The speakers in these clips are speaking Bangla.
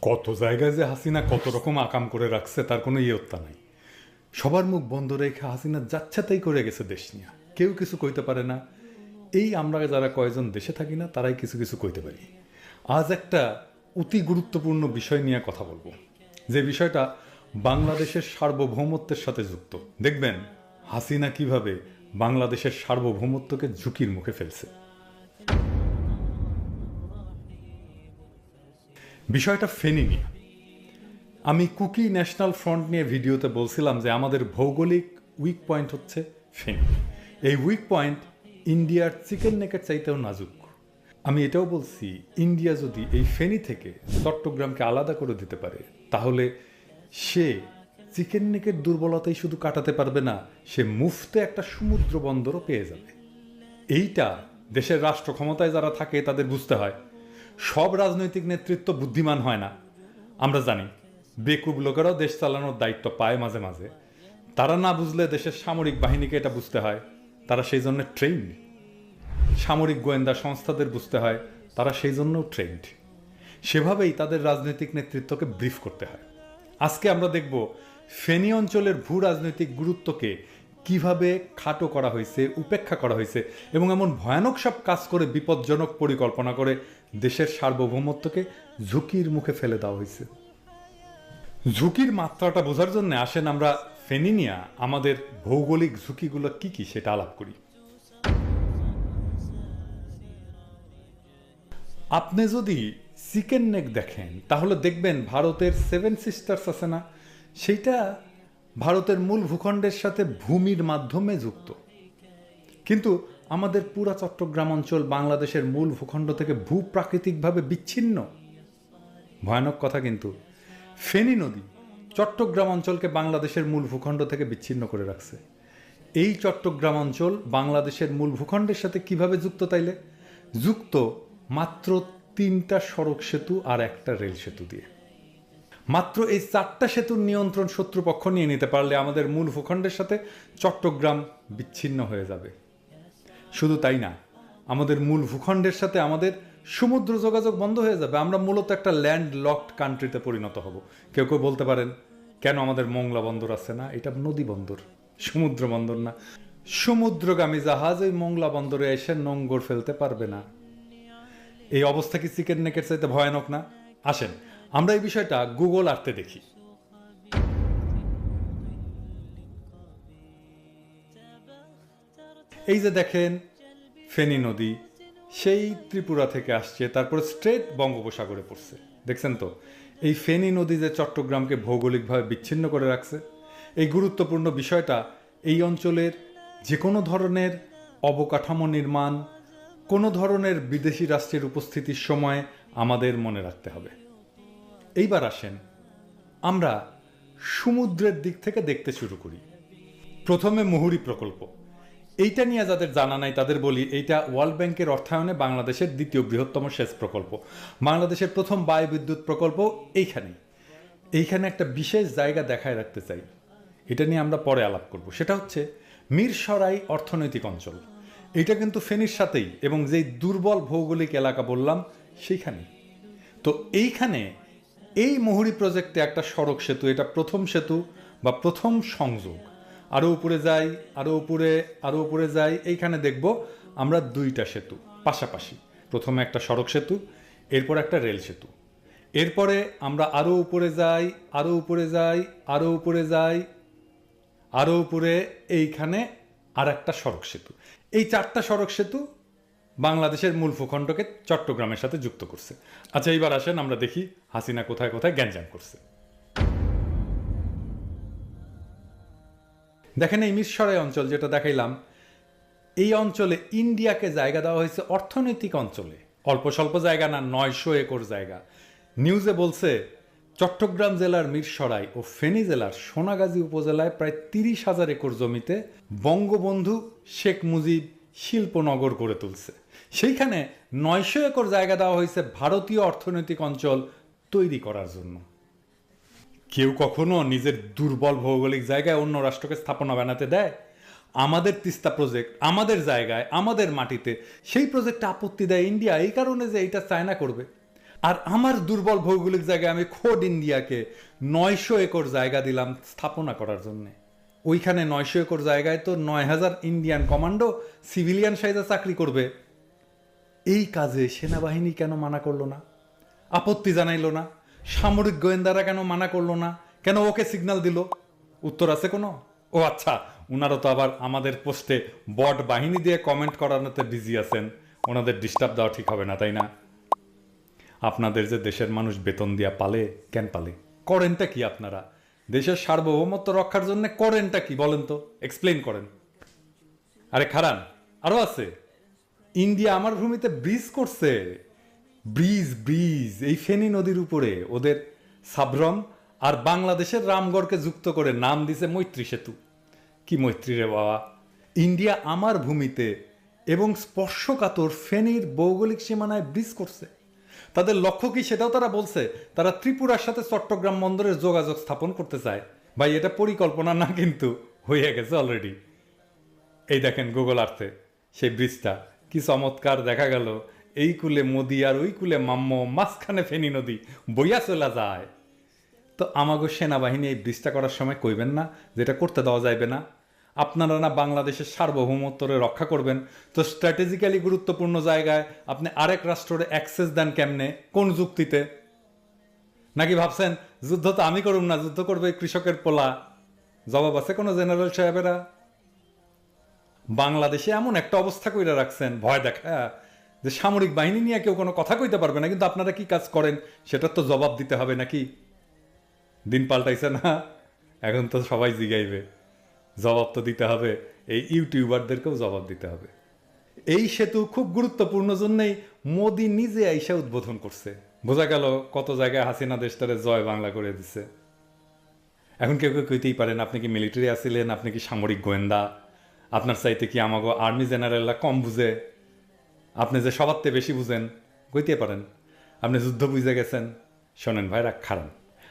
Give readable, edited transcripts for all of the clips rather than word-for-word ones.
কত জায়গায় যে হাসিনা কত রকম আকাম করে রাখছে তার কোনো ইয়ত্তা নাই। সবার মুখ বন্ধ রেখে হাসিনা যাচ্ছাতাই করে গেছে দেশ নিয়ে, কেউ কিছু কইতে পারে না। এই আমরা যারা কয়জন দেশে থাকি না তারাই কিছু কিছু কইতে পারি। আজ একটা অতি গুরুত্বপূর্ণ বিষয় নিয়ে কথা বলবো, যে বিষয়টা বাংলাদেশের সার্বভৌমত্বের সাথে যুক্ত। দেখবেন হাসিনা কিভাবে বাংলাদেশের সার্বভৌমত্বকে ঝুঁকির মুখে ফেলছে। বিষয়টা ফেনী নিয়ে। আমি কুকি ন্যাশনাল ফ্রন্ট নিয়ে ভিডিওতে বলছিলাম যে আমাদের ভৌগোলিক উইক পয়েন্ট হচ্ছে ফেনী। এই উইক পয়েন্ট ইন্ডিয়ার চিকেন নেকের চাইতেও নাজুক। আমি এটাও বলছি, ইন্ডিয়া যদি এই ফেনী থেকে চট্টগ্রামকে আলাদা করে দিতে পারে তাহলে সে চিকেন নেকের দুর্বলতাই শুধু কাটাতে পারবে না, সে মুফতে একটা সমুদ্র বন্দরও পেয়ে যাবে। এইটা দেশের রাষ্ট্র ক্ষমতায় যারা থাকে তাদের বুঝতে হয়। সব রাজনৈতিক নেতৃত্ব বুদ্ধিমান হয় না, আমরা জানি। বেকুব লোকেরাও দেশ চালানোর দায়িত্ব পায় মাঝে মাঝে। তারা না বুঝলে দেশের সামরিক বাহিনীকে এটা বুঝতে হয়, তারা সেই জন্য ট্রেন্ড। সামরিক গোয়েন্দা সংস্থাদের বুঝতে হয়, তারা সেই জন্যও ট্রেন্ড। সেভাবেই তাদের রাজনৈতিক নেতৃত্বকে ব্রিফ করতে হয়। আজকে আমরা দেখব ফেনী অঞ্চলের ভূ রাজনৈতিক গুরুত্বকে কিভাবে খাটো করা হয়েছে, উপেক্ষা করা হয়েছে, এবং এমন ভয়ানক সব কাজ করে বিপজ্জনক পরিকল্পনা করে দেশের সার্বভৌমত্বকে ঝুঁকির মুখে ফেলে দেওয়া হয়েছে। ঝুঁকির মাত্রাটা বোঝার জন্য আসেন আমরা ফেনী নিয়ে আমাদের ভৌগোলিক ঝুঁকিগুলো কি কি সেটা আলাপ করি। আপনি যদি চিকেন নেক দেখেন তাহলে দেখবেন ভারতের সেভেন সিস্টার্স আছে না, সেইটা ভারতের মূল ভূখণ্ডের সাথে ভূমির মাধ্যমে যুক্ত। কিন্তু আমাদের পুরা চট্টগ্রাম অঞ্চল বাংলাদেশের মূল ভূখণ্ড থেকে ভূপ্রাকৃতিকভাবে বিচ্ছিন্ন। ভয়ানক কথা, কিন্তু ফেনী নদী চট্টগ্রাম অঞ্চলকে বাংলাদেশের মূল ভূখণ্ড থেকে বিচ্ছিন্ন করে রাখছে। এই চট্টগ্রাম অঞ্চল বাংলাদেশের মূল ভূখণ্ডের সাথে কিভাবে যুক্ত? তাইলে যুক্ত মাত্র 3টা সড়ক সেতু আর একটা রেল সেতু দিয়ে। মাত্র এই 4টা সেতুর নিয়ন্ত্রণ শত্রুপক্ষ নিয়ে নিতে পারলে আমাদের মূল ভূখণ্ডের সাথে চট্টগ্রাম বিচ্ছিন্ন হয়ে যাবে। শুধু তাই না, আমাদের মূল ভূখণ্ডের সাথে আমাদের সমুদ্র যোগাযোগ বন্ধ হয়ে যাবে। আমরা মূলত একটা ল্যান্ড লকড কান্ট্রিতে পরিণত হব। কেউ কেউ বলতে পারেন, কেন আমাদের মোংলা বন্দর আছে না? এটা নদী বন্দর, সমুদ্র বন্দর না। সমুদ্রগামী জাহাজ এই মোংলা বন্দরে এসে নোঙ্গর ফেলতে পারবে না। এই অবস্থা কি চিকেন নেকের চাইতে ভয়ানক না? আসেন আমরা এই বিষয়টা গুগল আর্থে দেখি। এই যে দেখেন ফেনী নদী সেই ত্রিপুরা থেকে আসছে, তারপর স্ট্রেট বঙ্গোপসাগরে পড়ছে। দেখছেন তো এই ফেনী নদী যে চট্টগ্রামকে ভৌগোলিকভাবে বিচ্ছিন্ন করে রাখছে। এই গুরুত্বপূর্ণ বিষয়টা এই অঞ্চলের যে কোনো ধরনের অবকাঠামো নির্মাণ, কোনো ধরনের বিদেশি রাষ্ট্রের উপস্থিতির সময় আমাদের মনে রাখতে হবে। এইবার আসেন আমরা সমুদ্রের দিক থেকে দেখতে শুরু করি। প্রথমে মুহুরী প্রকল্প। এইটা নিয়ে যাদের জানা নাই তাদের বলি, এইটা ওয়ার্ল্ড ব্যাংকের অর্থায়নে বাংলাদেশের দ্বিতীয় বৃহত্তম সেচ প্রকল্প। বাংলাদেশের প্রথম বায়ু বিদ্যুৎ প্রকল্প এইখানে একটা বিশেষ জায়গা দেখায় রাখতে চাই। এটা নিয়ে আমরা পরে আলাপ করব। সেটা হচ্ছে মিরসরাই অর্থনৈতিক অঞ্চল। এটা কিন্তু ফেনীর সাথেই, এবং যেই দুর্বল ভৌগোলিক এলাকা বললাম সেইখানে। তো এইখানে এই মুহুরী প্রজেক্টে একটা সড়ক সেতু, এটা প্রথম সেতু বা প্রথম সংযোগ। আরও উপরে যাই, আরও উপরে যাই, এইখানে দেখব আমরা 2টা সেতু পাশাপাশি। প্রথমে একটা সড়ক সেতু, এরপর একটা রেল সেতু। এরপরে আমরা আরও উপরে যাই, আরও উপরে এইখানে আর একটা সড়ক সেতু। এই 4টা সড়ক সেতু বাংলাদেশের মূল ভূখণ্ডকে চট্টগ্রামের সাথে যুক্ত করছে। আচ্ছা এইবার আসেন আমরা দেখি হাসিনা কোথায় কোথায় গ্যাঞ্জাম করছে। দেখেন এই মিরসরাই অঞ্চল যেটা দেখাইলাম, এই অঞ্চলে ইন্ডিয়াকে জায়গা দেওয়া হয়েছে অর্থনৈতিক অঞ্চলে। অল্প স্বল্প জায়গা না, 900 একর জায়গা। নিউজে বলছে চট্টগ্রাম জেলার মিরসরাই ও ফেনী জেলার সোনাগাজী উপজেলায় প্রায় 30,000 একর জমিতে বঙ্গবন্ধু শেখ মুজিব শিল্পনগর গড়ে তুলছে। সেইখানে 900 একর জায়গা দেওয়া হয়েছে ভারতীয় অর্থনৈতিক অঞ্চল তৈরি করার জন্য। কেউ কখনো নিজের দুর্বল ভৌগোলিক জায়গায় অন্য রাষ্ট্রকে স্থাপনা বানাতে দেয়? আমাদের তিস্তা প্রজেক্ট আমাদের জায়গায়, আমাদের মাটিতে, সেই প্রজেক্টে আপত্তি দেয় ইন্ডিয়া এই কারণে যে এটা চায়না করবে। আর আমার দুর্বল ভৌগোলিক জায়গায় আমি খোদ ইন্ডিয়াকে 900 একর জায়গা দিলাম স্থাপনা করার জন্য। ওইখানে 900 একর জায়গায় তো 9000 ইন্ডিয়ান কমান্ডো সিভিলিয়ান সাইজে চাকরি করবে। এই কাজে সেনাবাহিনী কেন মানা করলো না, আপত্তি জানাইলো না? সামরিক গোয়েন্দারা কেন মানা করলো না? কেন ওকে সিগন্যাল দিল? উত্তর আছে কোনো? ও আচ্ছা, ওনারা তো আবার আমাদের পোস্টে বট বাহিনী দিয়ে কমেন্ট করানোতে বিজি আছেন, ওনাদের ডিস্টার্ব দেওয়া ঠিক হবে না, তাই না? আপনাদের যে দেশের মানুষ বেতন দিয়া পালে, কেন পালে? করেনটা কি আপনারা? দেশের সার্বভৌমত্ব রক্ষার জন্য করেনটা কি বলেন তো, এক্সপ্লেইন করেন। আরে খারান, আরো আছে। ইন্ডিয়া আমার ভূমিতে ব্রিজ করছে, ব্রিজ এই ফেনী নদীর উপরে ওদের সাবরম আর বাংলাদেশের রামগড়কে যুক্ত করে নাম দিছে মৈত্রী সেতু। কি মৈত্রী রে বাবা! ইন্ডিয়া আমার ভূমিতে এবং স্পর্শকাতর ফেনীর ভৌগোলিক সীমানায় ব্রিজ করছে। তাদের লক্ষ্য কি সেটাও তারা বলছে। তারা ত্রিপুরার সাথে চট্টগ্রাম বন্দরের যোগাযোগ স্থাপন করতে চায়। ভাই, এটা পরিকল্পনা না, কিন্তু হয়ে গেছে অলরেডি। এই দেখেন গুগল আর্থে সেই ব্রিজটা, কি চমৎকার দেখা গেল। এই কুলে মোদি আর ওই কুলে মাম্ম, মাঝখানে ফেনী নদী বইয়া চলা যায়। তো আমাগো সেনাবাহিনী এই ব্রিজটা করার সময় কইবেন না যেটা করতে দেওয়া যাইবে না? আপনারা না বাংলাদেশের সার্বভৌমত্বরে রক্ষা করবেন, তো স্ট্র্যাটেজিক্যালি গুরুত্বপূর্ণ জায়গায় আপনি আরেক রাষ্ট্রের অ্যাক্সেস দেন কেমনে, কোন যুক্তিতে? নাকি ভাবছেন যুদ্ধ তো আমি করুম না, যুদ্ধ করবে কৃষকের পোলা? জবাব আছে কোনো জেনারেল সাহেবেরা? বাংলাদেশে এমন একটা অবস্থা কইরা রাখছেন ভয় দেখা যে সামরিক বাহিনী নিয়ে কেউ কোনো কথা কইতে পারবে না, কিন্তু আপনারা কি কাজ করেন সেটার তো জবাব দিতে হবে নাকি? দিন পাল্টাইছে না, এখন তো সবাই জিগাইবে, জবাব তো দিতে হবে। এই ইউটিউবারদেরকেও জবাব দিতে হবে। এই সেতু খুব গুরুত্বপূর্ণ জন্যই মোদি নিজে আইসা উদ্বোধন করছে। বোঝা গেল কত জায়গায় হাসিনা দেশটারে জয় বাংলা করে দিছে। এখন কেউ কেউ কইতেই পারেন, আপনি কি মিলিটারি আছিলেন, আপনি কি সামরিক গোয়েন্দা, আপনার চাইতে কি আমাগো আর্মি জেনারেলরা কম বুঝে? আপনি যে সবারতে বেশি বুঝেন, কইতে পারেন আপনি যুদ্ধ বুঝে গেছেন। শোনেন ভাইরা খারান,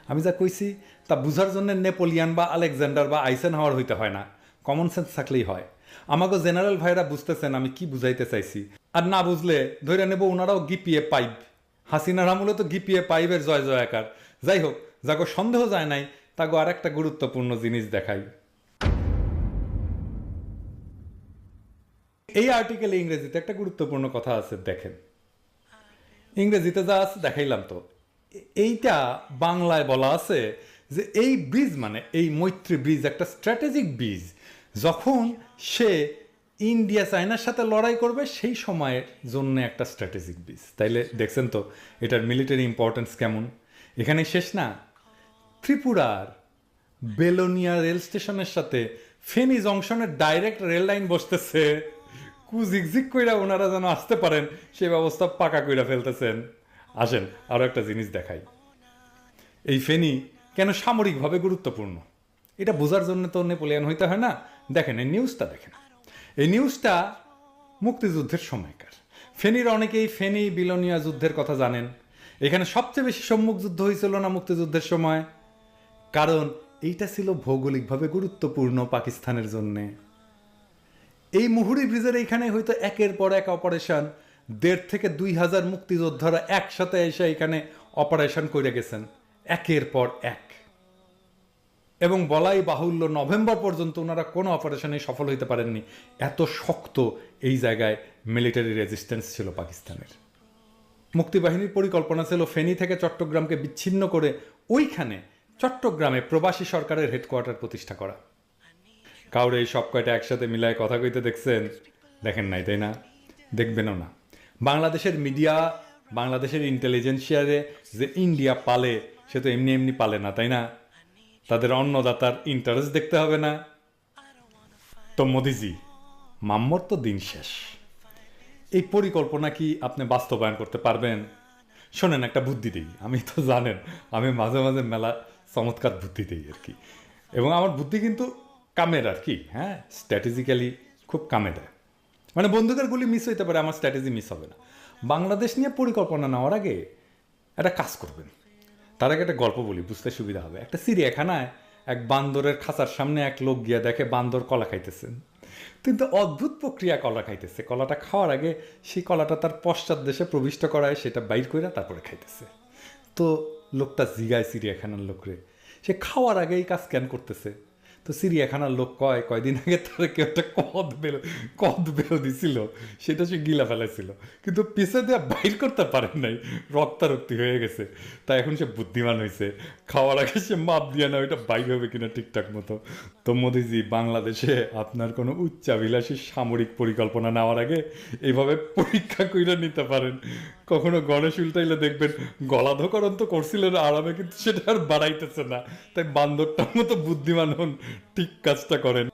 আমি যা কইছি তা বুঝার জন্য নেপোলিয়ান বা আলেকজান্ডার বা আইসেন হাওয়ার হইতে হয় না, কমন সেন্স থাকলেই হয়। আমাকে জেনারেল ভাইরা বুঝতেছেন আমি কি বুঝাইতে চাইছি, আর না বুঝলে ধরে নেব ওনারাও গিপিএ পাইপ। হাসিনার আমলে তো গিপিএ পাইপের জয় জয়াকার। যাই হোক, যাগো সন্দেহ যায় নাই, তাগো আর একটা গুরুত্বপূর্ণ জিনিস দেখাই। এই আর্টিকেলে ইংরেজিতে একটা গুরুত্বপূর্ণ কথা আছে, দেখেন। ইংরেজিতে যা আছে দেখাইলাম তো, এইটা বাংলায় বলা আছে যে এই ব্রিজ মানে এই মৈত্রী ব্রিজ একটা স্ট্র্যাটেজিক ব্রিজ। যখন সে ইন্ডিয়া চায়নার সাথে লড়াই করবে সেই সময়ের জন্য একটা স্ট্র্যাটেজিক ব্রিজ। তাইলে দেখছেন তো এটার মিলিটারি ইম্পর্টেন্স কেমন। এখানে শেষ না, ত্রিপুরার বেলোনিয়া রেল স্টেশনের সাথে ফেনী জংশনের ডাইরেক্ট রেল লাইন বসতেছে। কুজিকজিক কইরা ওনারা যেন আসতে পারেন সেই ব্যবস্থা পাকা কইরা ফেলতেছেন। আসেন আরো একটা জিনিস দেখাই। এই ফেনী কেন সামরিকভাবে গুরুত্বপূর্ণ এটা বোঝার জন্য তো নেপোলিয়ান হইতে হয় না। দেখেন এই নিউজটা দেখেন। এই নিউজটা মুক্তিযুদ্ধের সময়কার। ফেনীর অনেকেই ফেনী বিলোনিয়া যুদ্ধের কথা জানেন। এখানে সবচেয়ে বেশি সম্মুখ যুদ্ধ হয়েছিল না মুক্তিযুদ্ধের সময়? কারণ এইটা ছিল ভৌগোলিকভাবে গুরুত্বপূর্ণ পাকিস্তানের জন্যে। এই মুহুরী ব্রিজের এইখানে হয়তো একের পর এক অপারেশন, 1,500 থেকে 2,000 মুক্তিযোদ্ধারা একসাথে এসে এখানে অপারেশন করে গেছেন একের পর এক। এবং বলাই বাহুল্য নভেম্বর পর্যন্ত ওনারা কোনো অপারেশনে সফল হইতে পারেননি। এত শক্ত এই জায়গায় মিলিটারি রেজিস্ট্যান্স ছিল পাকিস্তানের। মুক্তিবাহিনীর পরিকল্পনা ছিল ফেনী থেকে চট্টগ্রামকে বিচ্ছিন্ন করে ওইখানে চট্টগ্রামে প্রবাসী সরকারের হেডকোয়ার্টার প্রতিষ্ঠা করা। কাউরে এই সব কয়টা একসাথে মিলায় কথা কইতে দেখছেন? দেখেন নাই, তাই না? দেখবেনও না। বাংলাদেশের মিডিয়া, বাংলাদেশের ইন্টেলিজেন্সিয়ারে যে ইন্ডিয়া পালে সে তো এমনি এমনি পালে না, তাই না? তাদের অন্নদাতার ইন্টারেস্ট দেখতে হবে না? তো মোদিজি, মাম্মর তো দিন শেষ। এই পরিকল্পনা কি আপনি বাস্তবায়ন করতে পারবেন? শোনেন একটা বুদ্ধি দিই। আমি তো জানেন আমি মাঝে মাঝে মেলা চমৎকার বুদ্ধি দিই আর কি, এবং আমার বুদ্ধি কিন্তু কামের আর কি। হ্যাঁ, স্ট্র্যাটেজিক্যালি খুব কামে দেয়। মানে বন্দুকের গুলি মিস হইতে পারে, আমার স্ট্র্যাটেজি মিস হবে না। বাংলাদেশ নিয়ে পরিকল্পনা নেওয়ার আগে একটা কাজ করবেন। তার আগে একটা গল্প বলি, বুঝতে সুবিধা হবে। একটা চিড়িয়াখানায় এক বান্দরের খাঁচার সামনে এক লোক গিয়া দেখে বান্দর কলা খাইতেছেন। কিন্তু অদ্ভুত প্রক্রিয়া কলা খাইতেছে, কলাটা খাওয়ার আগে সেই কলাটা তার পশ্চাৎ দেশে প্রবিষ্ট করায়, সেটা বাইর করে তারপরে খাইতেছে। তো লোকটা জিগায় চিড়িয়াখানার লোকরে, সে খাওয়ার আগে এই কাজ কেন করতেছে? তো চিড়িয়াখানার লোক কয়দিন আগে তার কেউ একটা কদ বেল দিছিল, সেটা সে গিলা ফেলাইছিল, কিন্তু পিছে দিয়ে বাইর করতে পারেন নাই, রক্তারক্তি হয়ে গেছে। তাই এখন সে বুদ্ধিমান হয়েছে, খাওয়ার আগে সে মাপ দিয়ে না ওইটা বাইর হবে কিনা ঠিকঠাক মতো। তো মোদিজি, বাংলাদেশে আপনার কোনো উচ্চাভিলাষী সামরিক পরিকল্পনা নেওয়ার আগে এইভাবে পরীক্ষা করে নিতে পারেন। কখনো গণেশ উল্টাইলে দেখবেন গলাধকরণ তো করছিলেন আরামে, কিন্তু সেটা আর বাড়াইতেছে না। তাই বান্দরটার মতো বুদ্ধিমান হন, ঠিক কাজটা করেন।